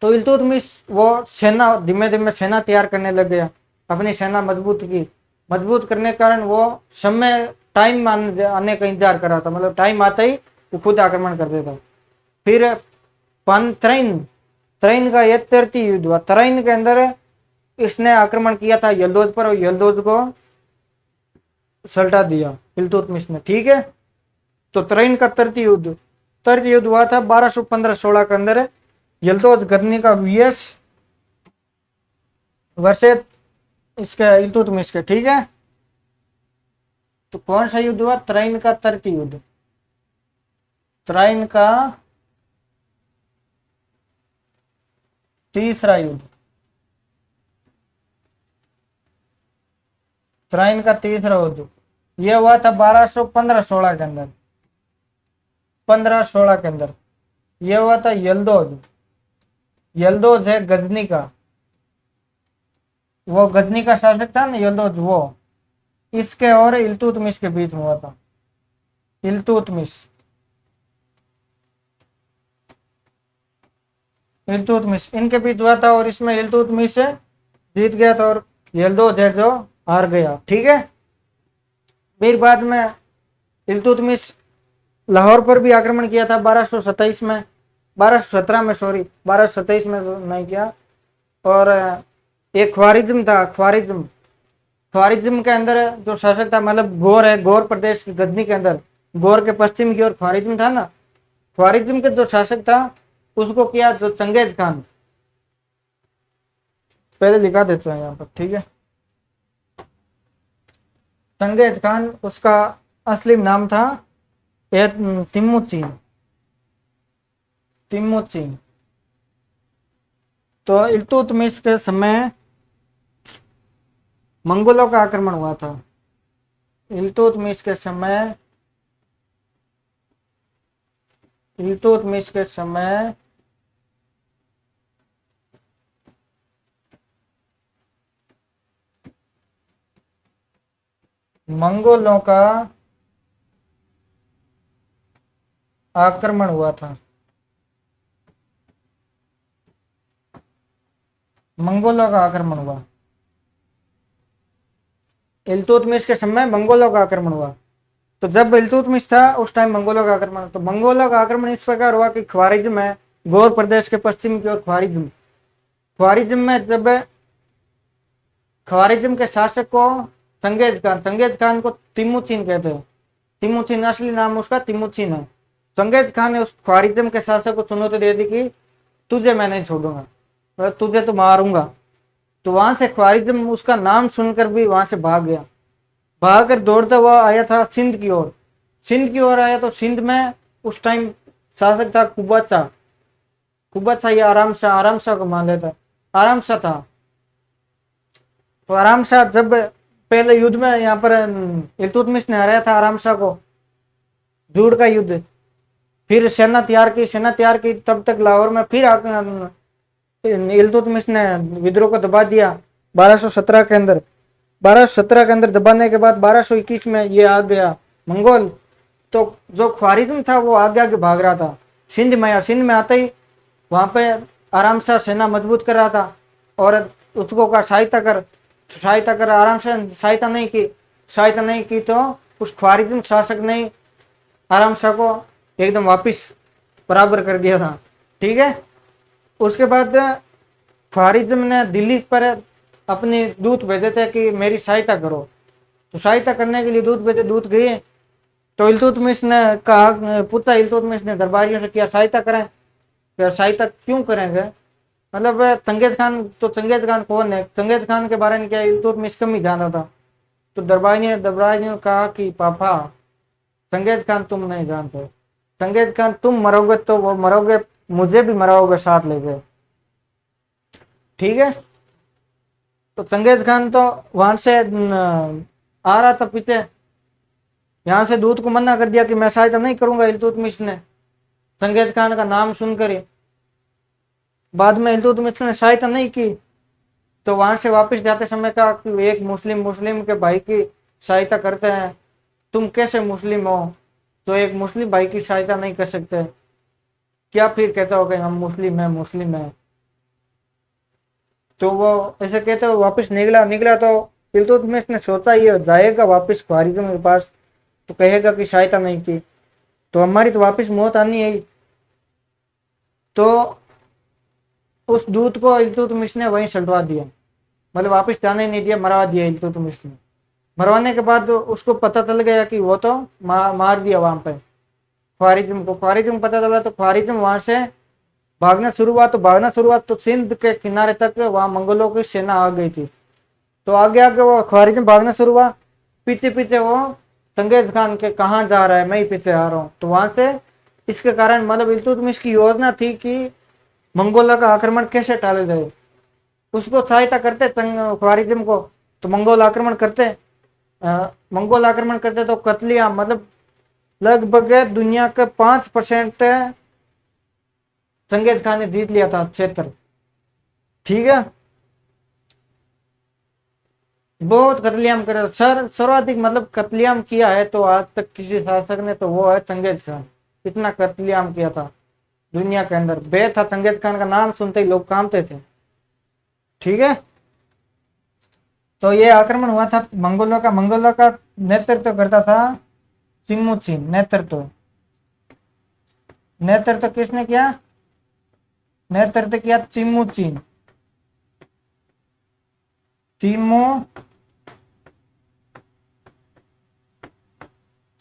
तो इल्तुतमिश वो सेना धीमे धीमे सेना तैयार करने लग गया, अपनी सेना मजबूत की। मजबूत करने के कारण वो समय टाइम आने का इंतजार कर रहा था, मतलब टाइम आता ही वो खुद आक्रमण कर देता। फिर त्रैन त्रैन का यह तृतीय युद्ध हुआ। त्रैन के अंदर इसने आक्रमण किया था यल्दोज पर और यल्दोज को सल्टा दिया इल्तुतमिश ने, ठीक है। तो त्रैन का तृतीय युद्ध हुआ था 1215-16 के अंदर। यल्दोज गजनी का वीएस वर्षे इसके इल्तुतमिश के, ठीक है। तो कौन सा युद्ध हुआ? त्रैन का तृतीय युद्ध। त्रैन का तीसरा युद्ध। त्रैन का तीसरा युद्ध यह हुआ था 1215-16 के अंदर। 15-16 के अंदर यह हुआ था यल्दोज। यल्दोज है गजनी का, वो गजनी का शासक था ना यल्दोज, वो इसके और इल्तुतमिश के बीच में हुआ था। इल्तुतमिश इनके बीच हुआ था और इसमें इल्तुतमिश जीत गया था और यल्दोज है जो हार गया, ठीक है। फिर बाद में इल्तुतमिश लाहौर पर भी आक्रमण किया था 1227 में, 1217 में, सॉरी 1227 में नहीं किया। और एक ख्वारिज्म था, ख्वारिज्म के अंदर जो शासक था, मतलब गौर है, गौर प्रदेश की गजनी के अंदर, गौर के पश्चिम की ओर ख्वारिज्म था ना, ख्वारिज्म के जो शासक था उसको किया जो चंगेज खान। पहले लिखा देता हूं यहाँ पर, ठीक है। चंगेज खान, उसका असली नाम था तिमुचिन। तो इल्तुतमिश के समय मंगोलों का आक्रमण हुआ था। इल्तुतमिश के समय मंगोलों का आक्रमण हुआ था। मंगोलों का आक्रमण हुआ इल्तुतमिश के समय, मंगोलों का आक्रमण हुआ। तो जब इल्तुतमिश था उस टाइम मंगोलों का आक्रमण, तो मंगोलों का आक्रमण इस प्रकार हुआ कि ख्वारिज्म है, गौर प्रदेश के पश्चिम की ओर ख्वारिज्म में जब ख्वारिज्म के शासक को चंगेज खान को तिमुचिन कहते हैं। तिमुचिन असली नाम उसका तिमुचिन है। चंगेज खान ने उस ख्वारिज्म के शासक को चुनौती दे दी कि तुझे मैं नहीं छोड़ूंगा, तुझे तो मारूंगा। तो वहां से ख्वारिज्म उसका नाम सुनकर भी वहां से भाग गया। भागकर दौड़ता हुआ आया था सिंध की ओर। सिंध की ओर आया तो सिंध में उस टाइम शासक था कुबत शाह। कुबत शाह या आराम शाह को मान लेता, आराम शाह था। तो आराम शाह जब पहले युद्ध में यहाँ पर इल्तुतमिश ने हराया था आराम शाह को, जूड़ का युद्ध, फिर सेना तैयार की, तब तक लाहौर में फिर इल्तुतमिश ने विद्रोह को दबा दिया 1217 के अंदर। 1217 के अंदर दबाने के बाद 1221 में ये आ गया मंगोल। तो जो ख्वारिज्म था वो आगे आगे भाग रहा था सिंध में। या सिंध में आते ही वहां पे आराम से सेना मजबूत कर रहा था और उसको का सहायता कर आराम से सहायता नहीं की तो उस ख्वारिज्म शासक ने आराम शाह को एकदम वापिस बराबर कर दिया था। ठीक है, उसके बाद ख्वारिज्म ने दिल्ली पर अपने दूत भेजे थे कि मेरी सहायता करो। तो सहायता करने के लिए दूत भेजे, दूत गए तो इल्तुतमिश ने कहा, पूछा इल्तुतमिश ने दरबारियों से, क्या सहायता करें? क्या सहायता क्यों करेंगे? मतलब चंगेज खान, तो चंगेज खान कौन है? चंगेज खान के बारे में क्या इल्तुतमिश कम ही जानता था। तो दरबारी ने कहा कि पापा, चंगेज खान तुम नहीं जानते, चंगेज खान तुम मरोगे तो वो मरोगे, मुझे भी मराओगे साथ लेके। ठीक है, तो चंगेज खान तो वहां से आ रहा था पीछे, यहां से दूत को मना कर दिया कि मैं सहायता नहीं करूंगा। इल्तुतमिश ने चंगेज खान का नाम सुनकर ही बाद में इल्तुतमिश ने सहायता नहीं की। तो वहां से वापस जाते समय कहा कि एक मुस्लिम के भाई की सहायता करते हैं, तुम कैसे मुस्लिम हो तो एक मुस्लिम भाई की सहायता नहीं कर सकते? क्या फिर कहता हो कि हम मुस्लिम है। तो वो ऐसे कहते हुए वापस निकला तो इल्तुतमिश ने सोचा ये जाएगा वापस ख्वारिज्म के पास तो कहेगा कि सहायता नहीं की, तो हमारी तो वापस मौत आनी है। तो उस दूत को इल्तुतमिश ने वहीं सलटवा दिया, मतलब वापस जाने ही नहीं दिया, मरवा दिया इल्तुतमिश ने। मरवाने के बाद उसको पता चल गया कि वो तो मार दिया वहां पे ख्वारिज्म को। ख्वारिज्म पता चला तो ख्वारिज्म वहां से भागना शुरू हुआ तो सिंध के किनारे तक वहां मंगोलों की सेना आ गई थी। तो आगे आगे वो ख्वारिज्म भागना शुरू हुआ, पीछे पीछे वो चंगेज खान के कहाँ जा रहा है, मैं ही पीछे आ रहा हूँ। तो वहां से इसके कारण मतलब इल्तुतमिश की योजना थी कि मंगोलों का आक्रमण कैसे टाला जाए, उसको सहायता करते ख्वारिज्म को। तो मंगोल आक्रमण करते तो कतलिया मतलब लगभग दुनिया के 5% चंगेज खान ने जीत लिया था क्षेत्र। ठीक है, बहुत कतलेआम करे, सर्वाधिक मतलब कतलेआम किया है तो आज तक किसी शासक ने, तो वो है चंगेज खान। इतना कतलेआम किया था दुनिया के अंदर, बे था चंगेज खान का नाम सुनते ही लोग कांपते थे। ठीक है, तो ये आक्रमण हुआ था मंगोलों का नेतृत्व करता था तिमुचिन। नेतृत्व किसने किया? नेतृत्व किया तिमुचिन।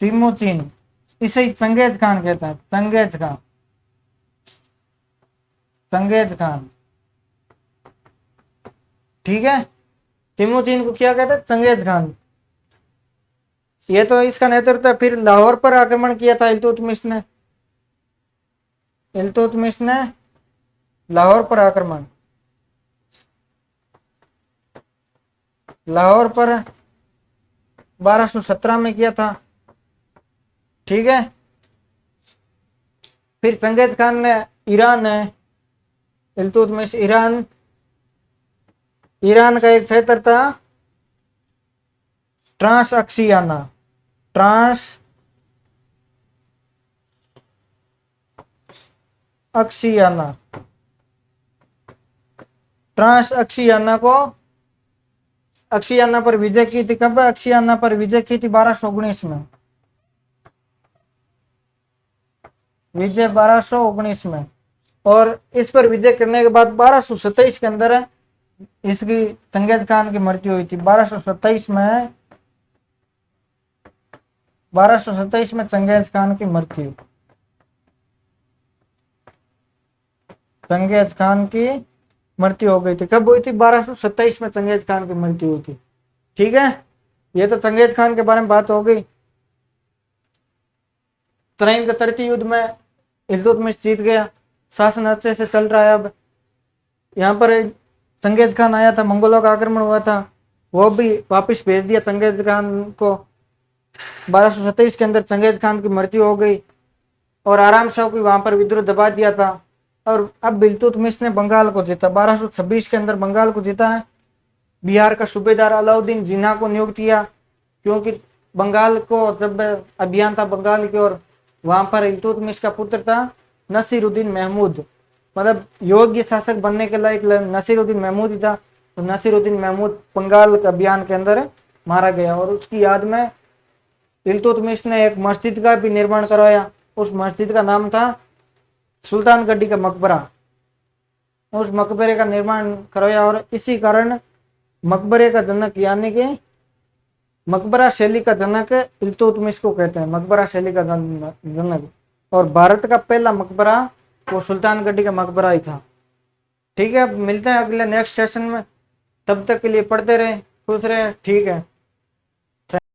तिमुचिन, इसे चंगेज खान कहता है, चंगेज खान। ठीक है, तिमुचिन को क्या कहते हैं? Genghis Khan. ये तो इसका नेतृत्व। फिर लाहौर पर आक्रमण किया था इल्तुतमिश ने लाहौर पर आक्रमण, लाहौर पर 1217 में किया था। ठीक है, फिर चंगेज खान ने इल्तुतमिश ईरान का एक क्षेत्र था ट्रांस अक्सियाना पर विजय की थी। कब अक्सियाना पर विजय की थी? 1219 में। विजय 1219 में। और इस पर विजय करने के बाद 1227 के अंदर इसकी चंगेज खान की मृत्यु हुई थी। 1227 में चंगेज खान की मृत्यु, चंगेज खान की मृत्यु हो गई थी। कब हुई थी? 1227 में चंगेज खान की मृत्यु हुई थी। ठीक है, ये तो चंगेज खान के बारे में बात हो गई। तराइन का तरती युद्ध में इल्तुतमिश जीत गया, शासन अच्छे से चल रहा है। अब यहाँ पर चंगेज खान आया था, मंगोलों का आक्रमण हुआ था, वो भी वापस भेज दिया चंगेज खान को। 1227 के अंदर चंगेज खान की मृत्यु हो गई और आराम शाह को वहां पर विद्रोह दबा दिया था। और अब इल्तुतमिश ने बंगाल को जीता, 1226 के अंदर बंगाल को जीता है। बिहार का सूबेदार अलाउद्दीन जिन्ना को नियुक्त किया, क्योंकि बंगाल को जब अभियान था बंगाल की ओर, वहां पर इल्तुतमिश का पुत्र था नसीरुद्दीन महमूद, मतलब योग्य शासक बनने के लायक नसीरुद्दीन महमूद ही था। तो नसीरुद्दीन महमूद बंगाल के अभियान के अंदर मारा गया और उसकी याद में इल्तुतमिश ने एक मस्जिद का भी निर्माण करवाया। उस मस्जिद का नाम था सुल्तान गड्डी का मकबरा। उस मकबरे का निर्माण करवाया और इसी कारण मकबरे का जनक यानी कि मकबरा शैली का जनक इल्तुतमिश को कहते हैं, मकबरा शैली का जनक। और भारत का पहला मकबरा वो सुल्तान गड्डी का मकबरा ही था। ठीक है, अब मिलते हैं अगले नेक्स्ट सेशन में, तब तक के लिए पढ़ते रहे, खुश रहे, ठीक है।